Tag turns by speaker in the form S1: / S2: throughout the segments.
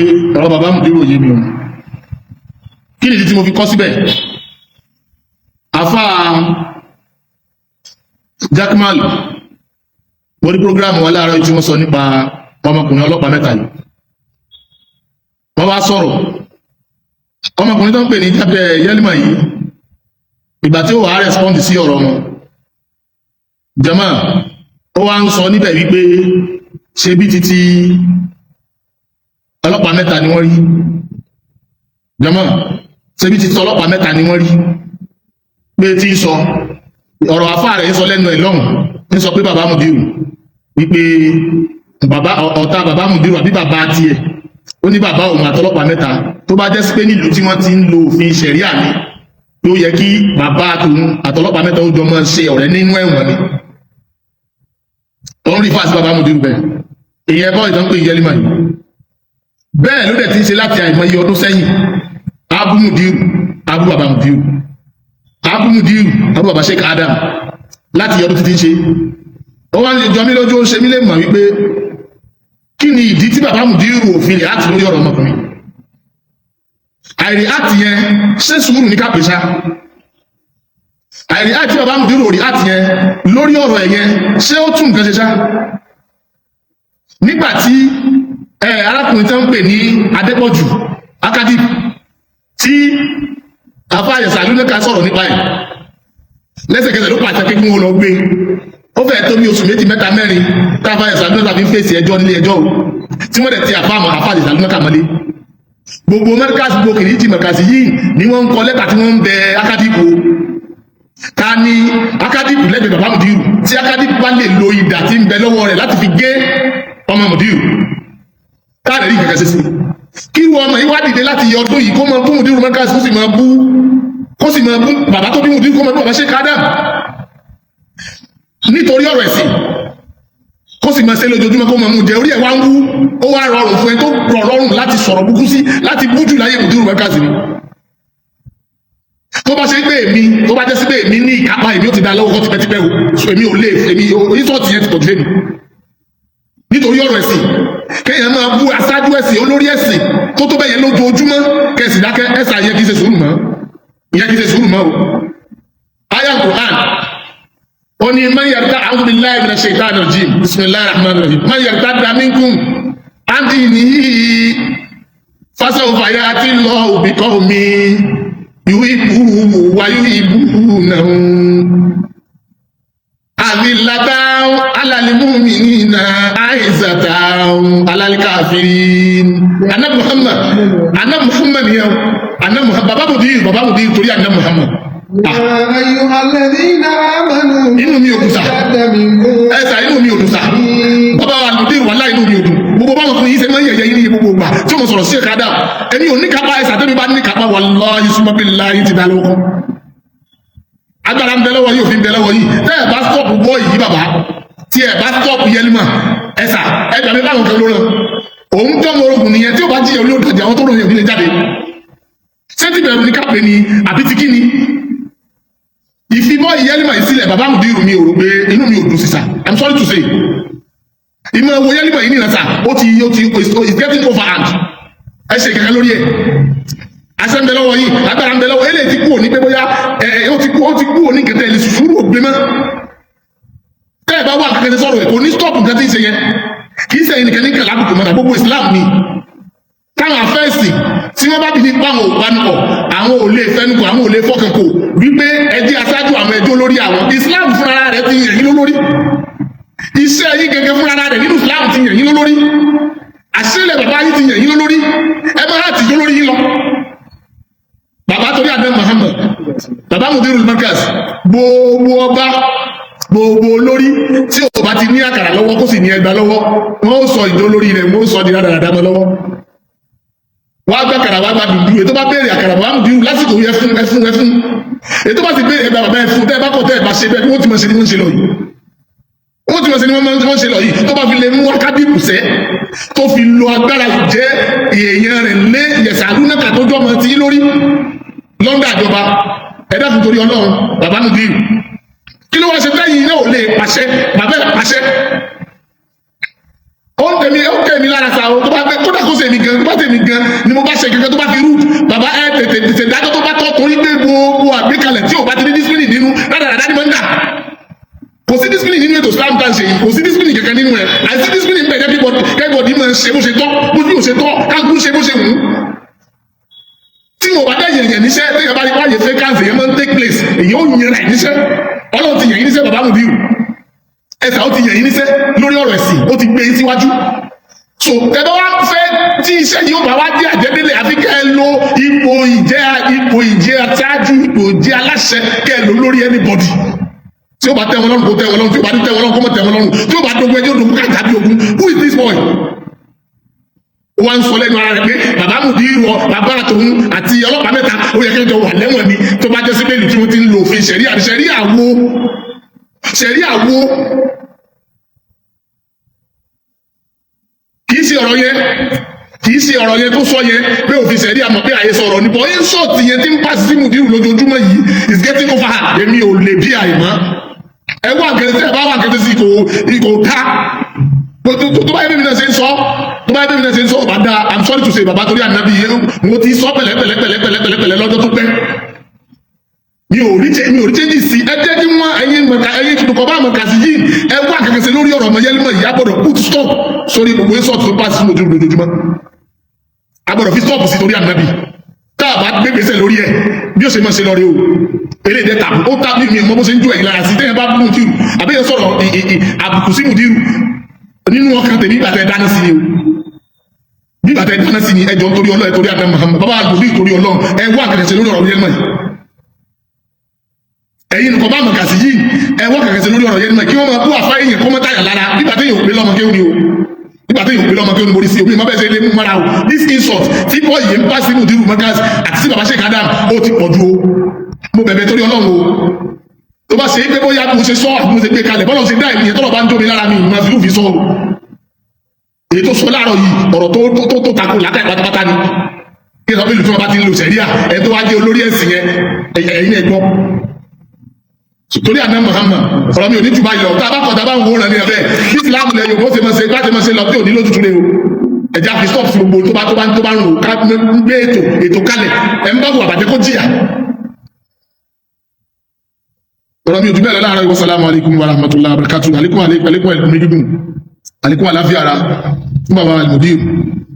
S1: ọ̀rọ̀ bàbá Mudiru òye mi o kí nìdí tí mo fi kọ́ síbẹ̀ àfà Jakmal borí program wà láàárọ̀ tí wọ́n sọ nípa ọmọkùnrin ọlọ́pàá mẹ́ta yìí wọ́n wá sọ̀rọ̀ ọmọkùnrin tó ń pè ní jábẹ́ Yelima yìí ìgbà tí ó wà á respond sí ọ̀rọ̀ wọn jama ó wá ń sọ níbẹ̀ wípé ṣe bí títí ọlọ́pàá mẹ́ta ni wọ́n rí jama ṣe bí títí ọlọ́pàá mẹ́ta ni wọ́n rí pé tí ń sọ ọ̀rọ̀ àfáà rẹ̀ ń sọ lẹ́nu ẹ̀ lọ́hùn ń sọ pé bàbá Mudiru wípé ọ̀tá bàbá Mudiru àbí bàbá tiẹ̀ ó ní bàbá òun àtọlọ́pàá mẹ́ta tó bá jẹ́ sí pé nílùú tí wọ́n ti ń lo òfin ṣẹ̀ríà ni yóò yẹ kí bàbá tòun àtọlọ́pàá mẹ́ta ó jọ máa ṣe ọ̀rẹ́ nínú ẹ̀wọ̀n ni òun rí fásitì bàbá Mudiru bẹ́ẹ̀ èyí ẹ̀kọ́ ìtàn pé Yelima yìí bẹ́ẹ̀ ló dẹ̀ ti ń ṣe láti àìmọye ọdún sẹ́yìn Abu Mudiru Abu bàbá Mudiru Abu Mudiru Abu bàbá Sheikh Adam láti ọdún títí ń ṣe ó wá ń jọ mí lójú ó ṣe mí lè mọ̀ wípé kí ni ìdí tí bàbá Mudiru òfin rẹ̀ láti lórí ọ̀rọ̀ ọmọkùnrin àìrí àti yẹn ṣé sùúrù ní kápẹ́sà àìrí àti bàbá Mudiru òrí àti yẹn lórí ọ̀rọ̀ ẹ̀yẹn ṣé ó tún nǹkan ṣe ṣá nígbà tí arákùnrin tó ń pè ní Adépọ̀jù Akadip tí afáàyẹ̀sà lónìí sọ̀rọ̀ nípa ẹ̀ lẹ́sẹ̀kẹsẹ̀ ló pàṣẹ kí wọ́n lọ gbé ó fẹ́ tó bí oṣù méjì mẹ́ta mẹ́rin táfáàyẹ̀sà lónìí fi ń fèsì ẹjọ́ nílé ẹjọ́ tí wọ́n dẹ̀ ti afáàyẹ̀sà lónìí mọ́lé gbogbo mẹ́ríkàsì gbogbo kìrìtì mẹ́ríkàsì yìí ni wọ́n ń kọ lẹ́tà tí wọ́n ń bẹ Akadip ta ni Akadip lẹ́gbẹ̀ẹ́ bàbá Mudiru tí Akadip bá lè lo ìdà tí ń bẹ lọ́wọ́ rẹ̀ láti fi gé ọmọ Mudiru káàdì rí kẹ̀kẹ́ sí kí wọ́n ọmọ yìí wá dìde láti yọ ọdún yìí kó máa bú Mudiru mẹ́ríkàsì kó sì máa bú bàbá tó bí Mudiru kó máa bú bàbá Sheikh Adam nítorí ọ̀rọ̀ ẹ̀sìn kó sì máa ṣe lójoojúmọ́ kó máa mú jẹ orí ẹ̀ wá ń wú ó wá rọrùn fún ẹ tó rọ̀ lọ́rùn láti sọ̀rọ̀ búkú sí láti bújù láyé Mudiru mẹ́ríkàsì ni tó bá ṣe pé èmi tó bá jẹ́ sí pé èmi ní ìkápá èmi ó ti dá lọ́wọ́ kọ́ tipẹ́tipẹ́ o èmi ò lè èmi oníṣọ́ọ̀tì yẹn ti pọ̀ jù lẹ́nu nítorí ọ̀rọ̀ ẹ̀sìn kéèyàn máa bú aṣáájú ẹ̀sìn olórí ẹ̀sìn tó tó bẹ́yẹn lójoojúmọ́ kẹsì dákẹ́ ẹ̀sà yẹ kí ṣe sùúrù mọ́ ìyẹn kí ṣe sùúrù mọ́ o aya Al-Qur'an ó ní man yartadda a'udhu billahi minash shaitani rajim bismillahir rahmanir rahim man yartadda minkum an dinihi fasawfa ya'ti Allahu biqawmin yuhibbuhum wa yuhibbunahu azillatan 'alal mu'minina 'izzatan 'alal kafirin Ànábì Muhammad yẹn Ànábì Muhammad bàbá Mudiru torí Ànábì Muhammad inú mi ò dùn sá ẹ̀sà inú mi ò dùn sá bàbá wa Mudiru wà láì inú mi ò dùn gbogbo báwọn fún yín ṣe máa ń yẹ̀yẹ́ yín ní gbogbo ìgbà tí mo sọ̀rọ̀ sí Sheikh Adam èmi ò ní kápá ẹ̀sà tẹ́mi bá ní kápá wallahi summa billahi ti dá lọ́wọ́ agbára ń bẹ lọ́wọ́ yìí òfin bẹ lọ́wọ́ yìí tẹ́ ẹ̀ bá stọ́ọ̀pù bọ́ yìí bàbá tí ẹ̀ bá stọ́ọ̀pù Yelima ẹ̀sà ẹgbà mi báwọn kan ló ràn òun jọ́ mọ ogun nìyẹn tí ó bá jíyẹ olóòtú àwọn tó ròyìn òfin jáde ṣé ti bẹ̀rù ní kápẹ́ ni àbí ti kí ni ìfimọ́ Yelima yìí sílẹ̀ bàbá Mudiru mi ò rò pé inú mi ò dùn sísà I'm sorry to say ìmọ̀ owó Yelima yìí nìyẹn sà it's getting overhand ẹ ṣe kẹ̀kẹ́ lórí ẹ̀ àṣẹ ń bẹ lọ́wọ́ yìí agbára ń bẹ lọ́wọ́ eléyìí ti kú òní pé bóyá ó ti kú òní kẹtẹ ilé sùúrù ògbé mọ́ tẹ́ ẹ̀ bá wà kẹkẹ sọ̀rọ̀ ẹ̀ kò ní stop nǹkan tí ń ṣe yẹn kì í sẹ́yìn nìkan ní kẹlẹ́ àbùkù mọ́ta gbogbo Islam ni táwọn afẹ́ẹ̀sì tí wọ́n bá bí nípa àwọn òpanupọ̀ àwọn ò lè fẹnukọ̀ àwọn ò lè fọkànkò wípé ẹjẹ́ aṣáájú àwọn ẹjọ́ lórí àwọn Islam fúnra rẹ̀ ti yàn yín lórí iṣẹ́ yín gẹ́gẹ́ fúnra rẹ̀ nínú Islam ti yàn yín lórí àṣírí bàbá yín ti yàn yín lórí ẹ má láti yó lórí yín lọ bàbá torí Ànábì Muhammad bàbá Mudiru mẹ́ríkàsì gbogbo ọba gbogbo olórí tí ò bá ti ní àkàrà lọ́wọ́ kó sì ní ẹgbà lọ́wọ́ wọ́n ó sọ ìjọ lórí rẹ̀ wọ́n ó sọ di rádaràdá mọ́ lọ́wọ́ wọ́n á gbá àkàrà wọ́n á gbá dùdú ètò bá béèrè àkàrà bàbá Mudiru lásìkò ẹfún ètò bá ti béèrè ẹgbà bàbá ẹfún tẹ́ ẹ bá kọ̀ tẹ́ ẹ bá ṣe bẹ́ẹ̀ wọ́n ti mọ̀ ṣe ni wọ́n ṣe lọ yìí wọ́n ti mọ̀ ṣe ni wọ́n ṣe lọ yìí tó bá fi lè mú Akadip sẹ́ tó fi lo agbára jẹ́ èèyàn rẹ̀ lé Yẹ̀sàlúnàkà tó jọ́ mọ́ ti lórí lọ́ndà ìjọba ẹ̀dá fún torí Ọlọ́run bàbá Mudiru kí ló wá ṣe lẹ́yìn náà ò lè pàṣẹ bàbá ẹ̀ pàṣẹ ó ń tẹ̀mí lára sa o tó bá fẹ́ kódà kó ṣe mi gan bá tẹ̀mí ṣe kankan tó bá fi rú bàbá ẹ tètè dájọ́ tó bá tọ́ torí pé gbogbo àgbékalẹ̀ tí ò bá ti ní discipline nínú dáadáa ní mọ́ńdà kò sí discipline nínú ètò Islam tá à ń ṣe yìí kò sí discipline kankan nínú ẹ̀ àìsí discipline bẹ̀rẹ̀ kẹ́gbọ̀dì máa ń ṣe bó ṣe tọ́ bójú ò ṣe tọ́ káàkiri ṣe bó ṣe wù ú tí mo bá dá yẹ̀yẹ̀ níṣẹ́ tẹ́yẹ̀ bá rí wáyé fẹ́ káàsì yẹn máa ń take place èyí ó yẹn rẹ̀ níṣẹ́ Ọlọ́run ti yẹ̀yìn níṣẹ́ bàbá Mudiu ẹ̀sà ó ti yẹ̀yìn níṣẹ́ lórí ọ̀rọ̀ ẹ̀sìn ó ti gbé yín síwájú so tẹ́lẹ̀ wá fẹ́ tí iṣẹ́ yìí ó bá wá jẹ́ àjẹ́délé àfi kẹ́ ẹ lo ipò ìjẹ́ aṣáájú ipò ìjẹ́ aláṣẹ kẹ́ ẹ lò lórí anybody tí ó bá tẹ́ wọn lọ́rùn kó tẹ́ wọn lọ́rùn tí ó bá tẹ́ wọn lọ́rùn kó mọ̀ tẹ́ wọn lọ́rùn tí ó bá dogun ẹjọ́ dogun káàkiri àbí ogun who is this boy wọ́n ń sọ lẹ́nu ara rẹ̀ pé bàbá Mudiu bàbá àtòun àti ọlọ́pàá mẹ́ta ó yẹ kẹ́jọ wà lẹ́wọ̀n ni tó bá jẹ́ sí bẹ́ẹ̀lì tí wọ́n ti ń lo òfin ṣẹ̀ríà wo kìí ṣe ọ̀rọ̀ yẹn tó sọ yẹn pé òfin ṣẹ̀ríà mọ̀ pé àyè sọ̀rọ̀ nípa ẹ̀ ń sọ̀tì yẹn tí ń pàṣẹ sí Mudiu lójoojúmọ́ yìí is getting over èmi ò lè bí àìmọ́ ẹ wá nkẹtẹ tẹ ẹ bá wá nkẹtẹ sí kò ká tó bá yẹ bẹ́ẹ̀ mi náà ṣe ń sọ ọba dáa I'm sorry to say baba torí ànábì yẹn mo ti sọ pẹ̀lẹ́pẹ̀lẹ́ lọ́jọ́ tó pẹ́ mi ò rí change sí ẹ jẹ́ kí wọ́n ẹyin tuntun bá mọ̀ká sí yìí ẹ wá kẹ̀kẹ́ sí lórí ọ̀rọ̀ ọmọ yẹlẹ́mọ̀ yìí agbọ́dọ̀ put stop sórí gbogbo insult tó pass sí Mudiu lójoojúmọ́ agbọ́dọ̀ fi stop sí torí ànábì tá a bá gbé gbèsè lórí ẹ bí ó ṣe máa ṣe lọ rí o eré ìdẹ tàbí ó tàbí mi mọ bó ṣe ń jó ẹ̀yìn lára sí tẹ́yìn bá bú Mudiu àbẹ́yẹ sọ̀rọ̀ àbùkù sí Mudiu nínú ọkàn tèmi ìgbà tẹ́ dáná sí ni o bí ìgbà tẹ́ dáná sí ni ẹjọ́ torí Ọlọ́run torí àdá Muhammad bàbá àgbòdì torí Ọlọ́run ẹ wá kẹ̀kẹ́ lórí ọ̀rọ̀ yẹn mọ̀ ẹ̀yin nìkan bá mọ̀ kà sí yìí ẹ wá kẹ̀kẹ́ lórí ọ̀rọ̀ yẹn mọ̀ kí wọ́n máa bú àfa èèyàn kọ́ mọ́tàyà lára nígbà tẹ́yìn òpè lọ́mọ kéwù ni o nígbà tẹ́yìn òpè lọ́mọ kéwù ni mo rí sí omi ìmọ̀ bẹ́ẹ̀ ṣe lé mú mọ́ra o this insult tí bọ́ yìí ń bá sí Mudiu Markaz àti sí bàbá Sheikh Adam ó ti pọ̀ ju o mo bẹ̀bẹ̀ torí Ọlọ́run o tó bá ṣe é pé bóyá mo ṣe sọ àbí mo ṣe gbé kalẹ̀ bọ́lá ṣe dá ìyẹn tọ́lọ̀ bá ń jó mi lára mi ìmọ̀ fi lùfi sọ o èyí tó sọ láàárọ̀ yìí ọ̀rọ̀ tó takò látàrí pátápátá ni kí ẹ̀sọ́ pẹ̀lú tí wọ́n bá ti ń lo ṣẹ̀ríà ẹ̀ tó wá jẹ́ olórí ẹ̀sìn yẹn ẹ̀yìn ẹ̀gbọ́ torí àná Muhammad ọ̀rọ̀ mi ò ní jù báyìí lọ tá a bá kọ̀ tá a bá ń wò rẹ̀ ní ẹ̀fẹ́ Islam lẹ̀ yòókù ṣe máa ṣe láti máa ṣe lọ tí ò ní lójútu lé o ẹ̀já fi stop sí gbogbo tó bá ń rò ká gbé ètò kalẹ̀ ẹ̀ ń bá wù àbàjẹ́ kó jìyà ọ̀rọ̀ mi ò jù bẹ́ẹ̀ lọ láàárọ̀ wassalamu alaikum warahmatullahi wabarakatuh àlékún ẹ̀lẹ́mí gígùn àlékún àláfíà ara fún bàbá Mudiu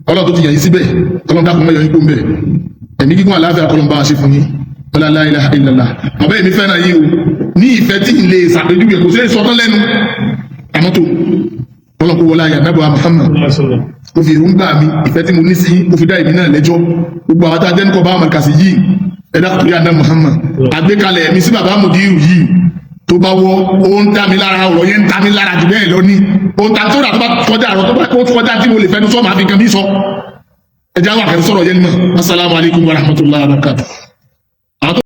S1: ọlọ́run tó ti yẹ̀yìn síbẹ̀ ọlọ́run dákun mọ́ yọ̀yìn kó ń bẹ̀ ẹ̀mí gígùn àláfíà kọlọ́n bá a ṣe fún yín wala la ilaha illallah bàbá èmi fẹ́ràn yìí o ní ìfẹ́ tí ilé ìsàpéjúwe kò sí sọ́tọ́ lẹ́nu àmọ́tò ọlọ́run kó wọlé ayé ànábọ̀ Muhammad ó fi èròǹgbà mi ìfẹ́ tí mo ní sí ó fi dá ìbí náà lẹ́jọ́ gbogbo àwọn tá a jẹ́nukọ̀ bá wọn kà sí yìí ẹ̀dá kò rí àná Muhammad àgbékalẹ̀ ẹ̀mí sí bàbá Mudiu yìí tó bá wọ́ ó ń dá mi lára ọ̀rọ̀ yẹn ń dá mi lára jù bẹ́ẹ̀ lọ ní ohun tá tó rà tó bá kọjá àrọ̀ tó bá kọjá tí mo lè fẹnu sọ máa fi kan bí sọ ẹ̀já wà kẹ́rì sọ̀rọ̀ yẹn mọ̀ assalamu alaikum warahmatullahi wabarakatuh.